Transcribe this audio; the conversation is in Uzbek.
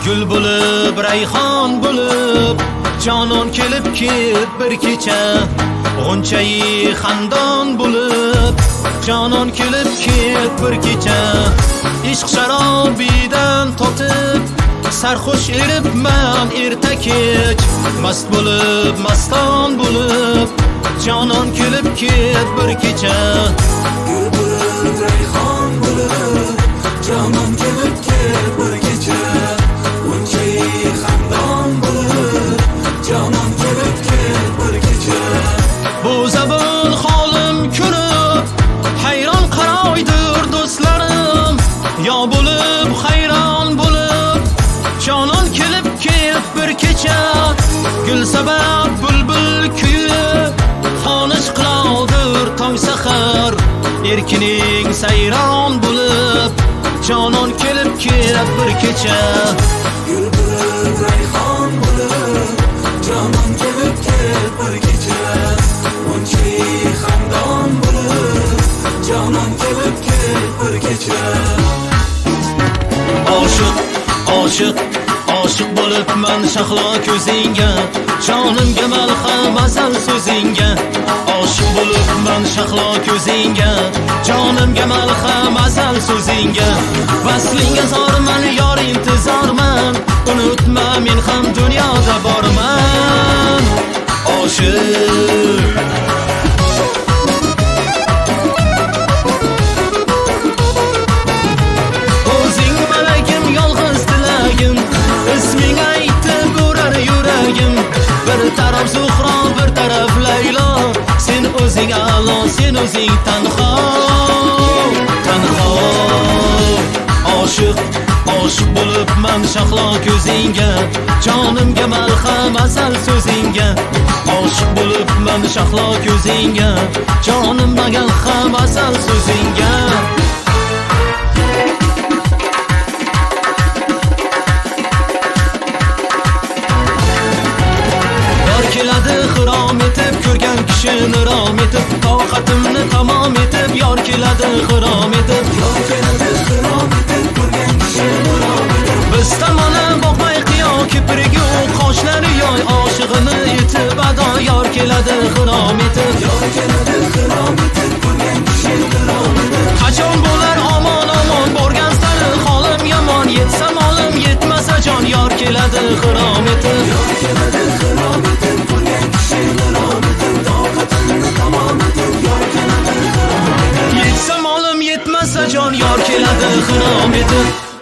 Gül bo'lib, rayhon bo'lib, jonon kelib bir kecha. G'unchayi xandon bo'lib, jonon kelib bir kecha. Ishq sharobidan totib, sarxush eribman erta kech. Mast bo'lib, maston bo'lib, jonon kelib bir kecha. Gül bo'lib, rayhon bo'lib, jonon kelib bir kecha. G'unchayi xandon bo'lib, jonon kelib bir kecha. Bu zabon holim ko'rib, hayron qaroydir do'stlarim. Yo bo'lib, hayron bo'lib, jonon kelib bir kecha. Gul sabab bulbul kuyib, xonish qilodir tong sahar. Erkining sayron bo'lib, jonon kelib bir kecha. Gül bo'lib, rayhon bo'lib, jonon kelib bir kecha. G'unchayi xandon bo'lib, jonon kelib bir kecha. Oshiq, oshiq, oshiq bo'libman shahlo ko'zingga, jonimga malham asal so'zingga. Oshiq bo'libman shahlo ko'zingga, jonimga malham asal so'zingga. Vaslingga zorman, yor intizorman, unutma men ham dunyoda borman. Oshiq isming aytib urar yuragim. Bir taraf Zuhro, bir taraf Laylo. Sen o'zing a'lo, sen o'zing tanho, tanho. Oshiq, oshiq bo'libman shahlo ko'zingga, jonimga malham asal so'zingga. Oshiq bo'libman shahlo ko'zingga, jonimga malham asal so'zingga. Keladi xirom etib, ko'rgan kishini rom etib, toqatimni tamom etib, yor keladi xirom etib. Yor keladi xirom etib, ko'rgan kishini rom etib. Biz tomona boqmay qiyo, kiprigi u qoshlari yoy, oshig'ini etib ado. Yor keladi xirom etib, yor keladi xirom etib, ko'rgan kishini rom etib. Qachon bo'lar omon omon, borgan sari holim yomon. Yetsam olim, yetmasa jon, yor keladi xirom etib. Yor keladi xirom etib, ko'rgan kishini rom etib. Toqatimni tamom etib, yor keladi xirom etib. Yetsam olim, yetmasa jon, yor keladi xirom etib.